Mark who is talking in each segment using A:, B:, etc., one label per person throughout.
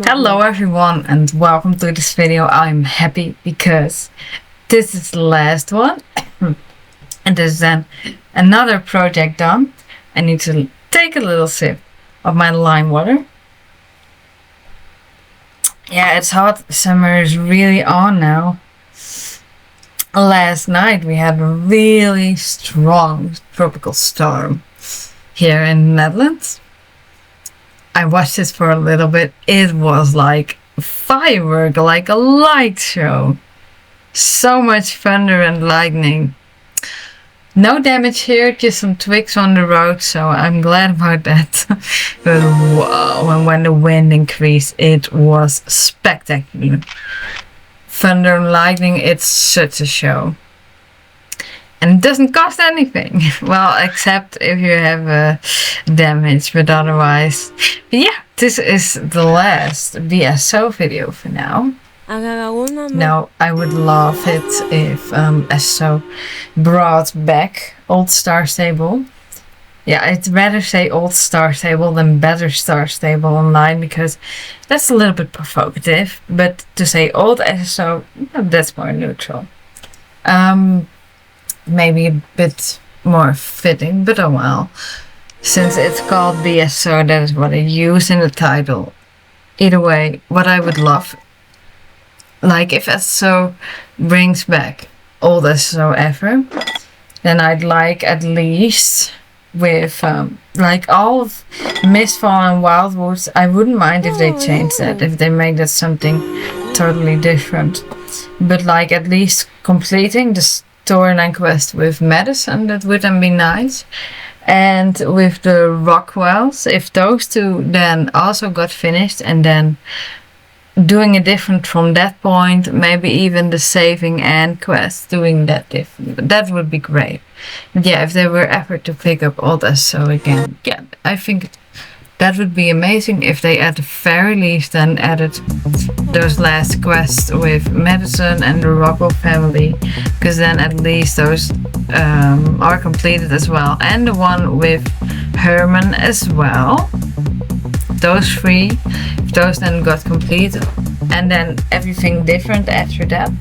A: Hello everyone and welcome to this video. I'm happy because this is the last one and this is then another project done. I need to take a little sip of my lime water. Yeah, it's hot. Summer is really on now. Last night we had a really strong tropical storm here in the Netherlands. I watched this for a little bit. It was like firework, like a light show. So much thunder and lightning. No damage here, just some twigs on the road, so I'm glad about that. But whoa, and when the wind increased, it was spectacular. Thunder and lightning, it's such a show. And it doesn't cost anything. Well, except if you have damage, but otherwise. But yeah, this is the last BSSO video for now. Now, I would love it if SSO brought back old StarStable. Yeah, I'd rather say old StarStable than better StarStableOnline because that's a little bit provocative. But to say old SSO, that's more neutral. Maybe a bit more fitting, but oh well. Since it's called BSSO, that is what I use in the title. Either way, what I would love, like if SSO brings back old SSO ever, then I'd like at least with like all of Mistfall and Wildwoods, I wouldn't mind if they change that, if they make that something totally different. But like at least completing the storyline quest with Madison, that would then be nice. And with the Rockwells, if those two then also got finished and then doing it different from that point, maybe even the saving and quest doing that different, that would be great. But yeah, if they were ever to pick up old SSO again, yeah, I think that would be amazing if they at the very least then added those last quests with Madison and the Rockwell family, because then at least those are completed as well, and the one with Herman as well. Those three, if those then got completed, and then everything different after that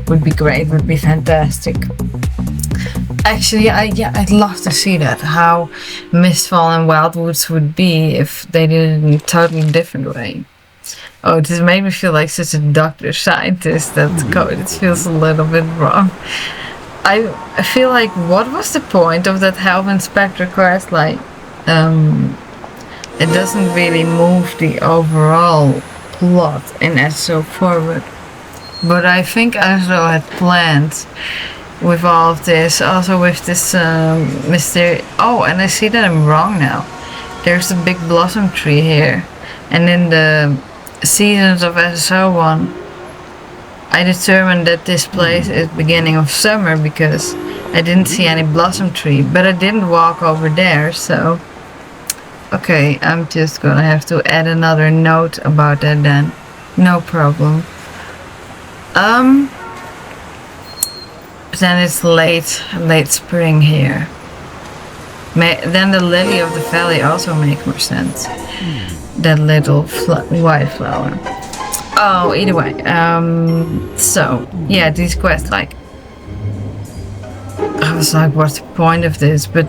A: would be great, would be fantastic. Actually, I'd love to see that, how Mistfall and Wildwoods would be if they did it in a totally different way. Oh, this made me feel like such a doctor scientist that it feels a little bit wrong. I feel like, what was the point of that health inspector quest? Like, it doesn't really move the overall plot in SSO forward. But I think SSO had plans with all of this, also with this mystery. Oh, and I see that I'm wrong now. There's a big blossom tree here, and in the seasons of SSO 1 I determined that this place is beginning of summer because I didn't see any blossom tree, but I didn't walk over there, so okay, I'm just gonna have to add another note about that then. No problem. Then it's late spring here. Then the lily of the valley also makes more sense. That little white flower. Oh, either way. So yeah, these quests, like, I was like, what's the point of this? But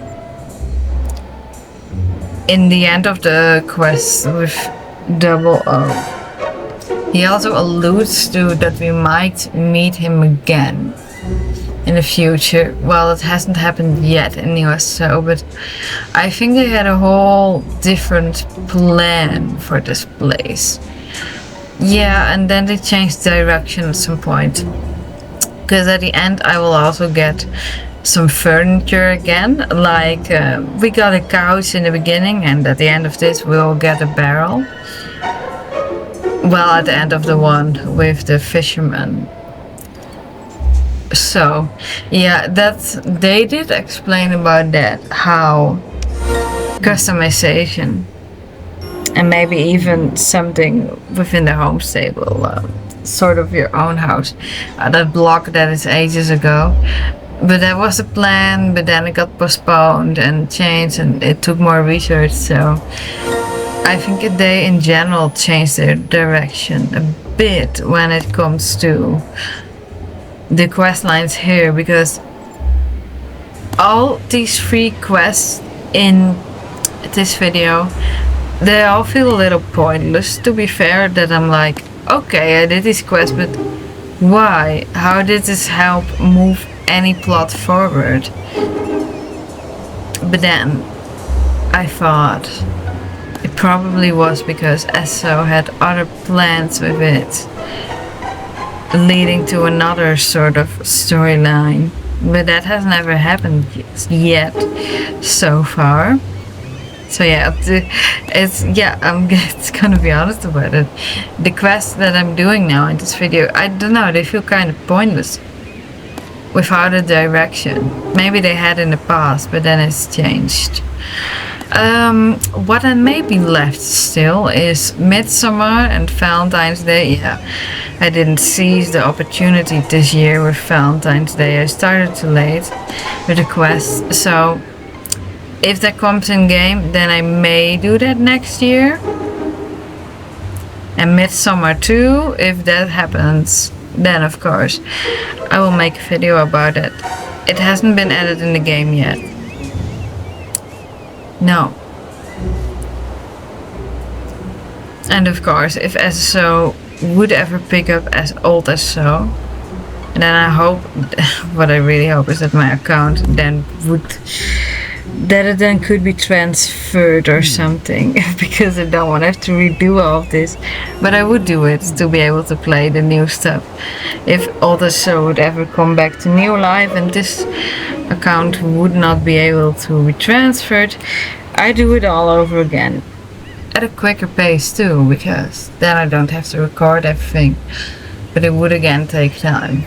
A: in the end of the quest with 00, he also alludes to that we might meet him again in the future. Well, it hasn't happened yet in USO, but I think they had a whole different plan for this place. Yeah, and then they changed direction at some point, because at the end I will also get some furniture again, like we got a couch in the beginning, and at the end of this we'll get a barrel. Well, at the end of the one with the fisherman. So yeah, they did explain about that, how customization and maybe even something within the home stable, sort of your own house. That block that is ages ago, but that was a plan, but then it got postponed and changed, and it took more research. So I think they in general changed their direction a bit when it comes to the quest lines here, because all these 3 quests in this video, they all feel a little pointless, to be fair, that I'm like, okay, I did this quest, but why? How did this help move any plot forward? But then I thought it probably was because SO had other plans with it, leading to another sort of storyline, but that has never happened yet so far. So yeah, it's gonna be honest about it. The quests that I'm doing now in this video, I don't know, they feel kind of pointless without a direction. Maybe they had in the past, but then it's changed. What I maybe left still is Midsummer and Valentine's Day. Yeah, I didn't seize the opportunity this year with Valentine's Day. I started too late with the quest, so if that comes in game, then I may do that next year. And Midsummer too, if that happens, then of course I will make a video about it. It hasn't been added in the game yet. No. And of course, if SSO would ever pick up as old SSO, then I hope, what I really hope is that my account then that it then could be transferred or something, because I don't want to have to redo all of this. But I would do it to be able to play the new stuff. If all the show would ever come back to new life and this account would not be able to be transferred, I do it all over again. At a quicker pace too, because then I don't have to record everything. But it would again take time.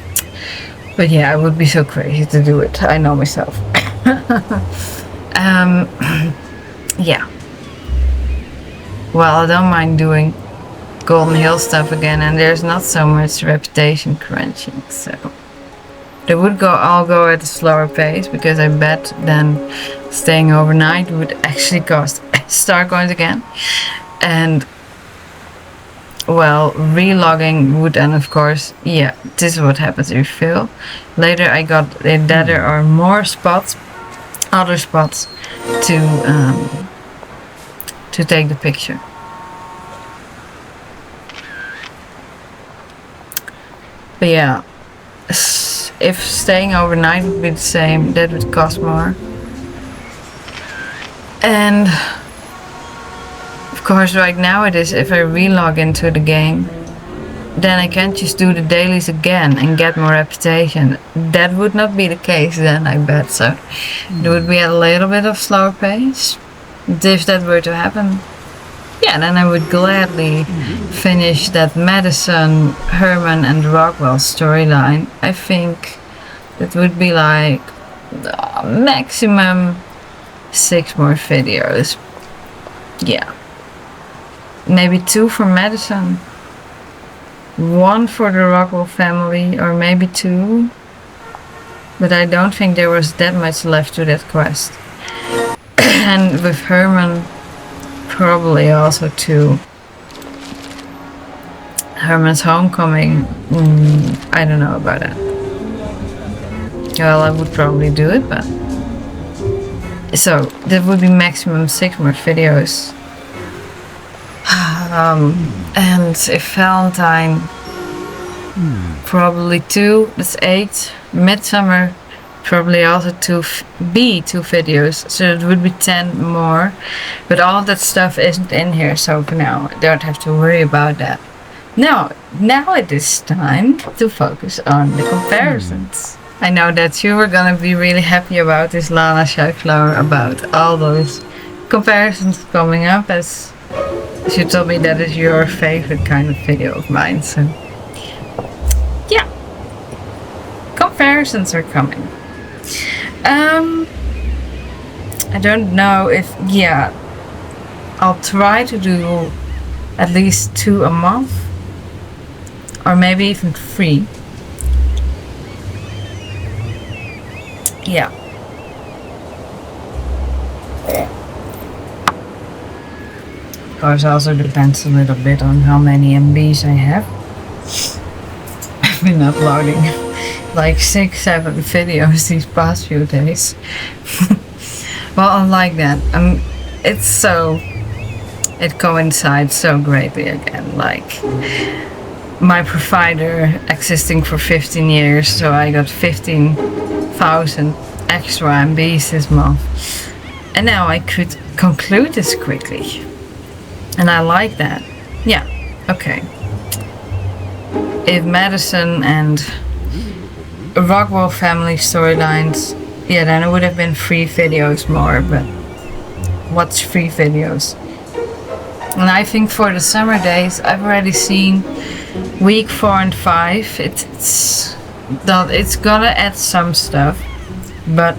A: But yeah, I would be so crazy to do it. I know myself. Yeah. Well, I don't mind doing Golden Hill stuff again, and there's not so much reputation crunching, so they would all go at a slower pace, because I bet then staying overnight would actually cost star coins again, and well, relogging would then of course, yeah, this is what happens if you fail. Later I got that there are more spots, other spots to take the picture. But yeah, if staying overnight would be the same, that would cost more. And of course right now it is, if I relog into the game, then I can't just do the dailies again and get more reputation. That would not be the case then, I bet. So it would be a little bit of slower pace. If that were to happen, yeah, then I would gladly finish that Madison, Herman and Rockwell storyline. I think that would be like maximum 6 more videos. Yeah. Maybe 2 for Madison. 1 for the Rockwell family, or maybe 2. But I don't think there was that much left to that quest. And with Herman, probably also 2. Herman's homecoming, I don't know about that. Well, I would probably do it, but... So, that would be maximum 6 more videos. And if Valentine, probably 2, that's 8. Midsummer, probably also 2 videos, so it would be 10 more. But all of that stuff isn't in here, so for now I don't have to worry about that. Now it is time to focus on the comparisons. I know that you were gonna be really happy about this, Lana Shyflower, about all those comparisons coming up, as you told me that is your favorite kind of video of mine, so yeah, comparisons are coming. I don't know if, yeah, I'll try to do at least 2 a month, or maybe even 3. Yeah. course also depends a little bit on how many MBs I have. I've been uploading like 6-7 videos these past few days. Well, I like that. It coincides so greatly again. Like my provider existing for 15 years, so I got 15,000 extra MBs this month. And now I could conclude this quickly. And I like that. Yeah, okay. If Madison and Rockwell family storylines, yeah, then it would have been 3 videos more, but what's 3 videos? And I think for the summer days, I've already seen week 4 and 5. It's gonna add some stuff, but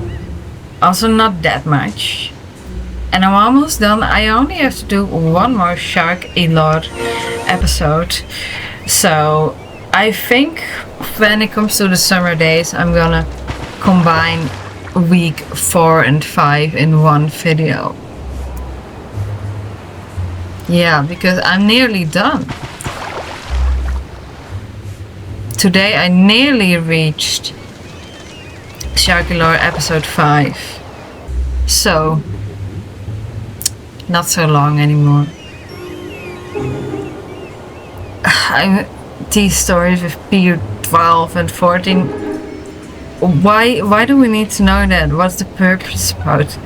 A: also not that much. And I'm almost done. I only have to do one more Shark Elord episode. So I think when it comes to the summer days, I'm gonna combine week 4 and 5 in one video. Yeah, because I'm nearly done. Today I nearly reached Shark Elord episode 5. So, not so long anymore. These stories with Pier 12 and 14. Why do we need to know that? What's the purpose about?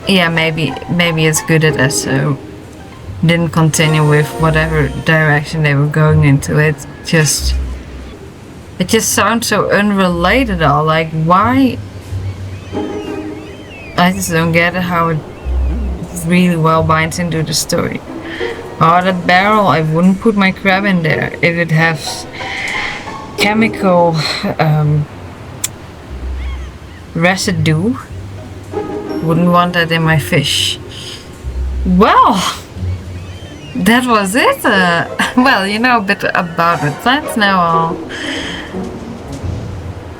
A: Yeah, maybe it's good at SO. Didn't continue with whatever direction they were going into. It just sounds so unrelated all. Like, why? I just don't get it, how it really well binds into the story. Oh, that barrel, I wouldn't put my crab in there if it has chemical residue. Wouldn't want that in my fish. Well, that was it. Well, you know a bit about my plants now.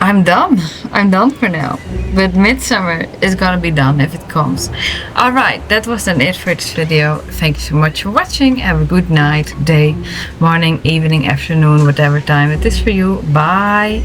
A: I'm done. I'm done for now. But midsummer is gonna be done if it comes. Alright, that was then it for this video. Thank you so much for watching. Have a good night, day, morning, evening, afternoon, whatever time it is for you. Bye.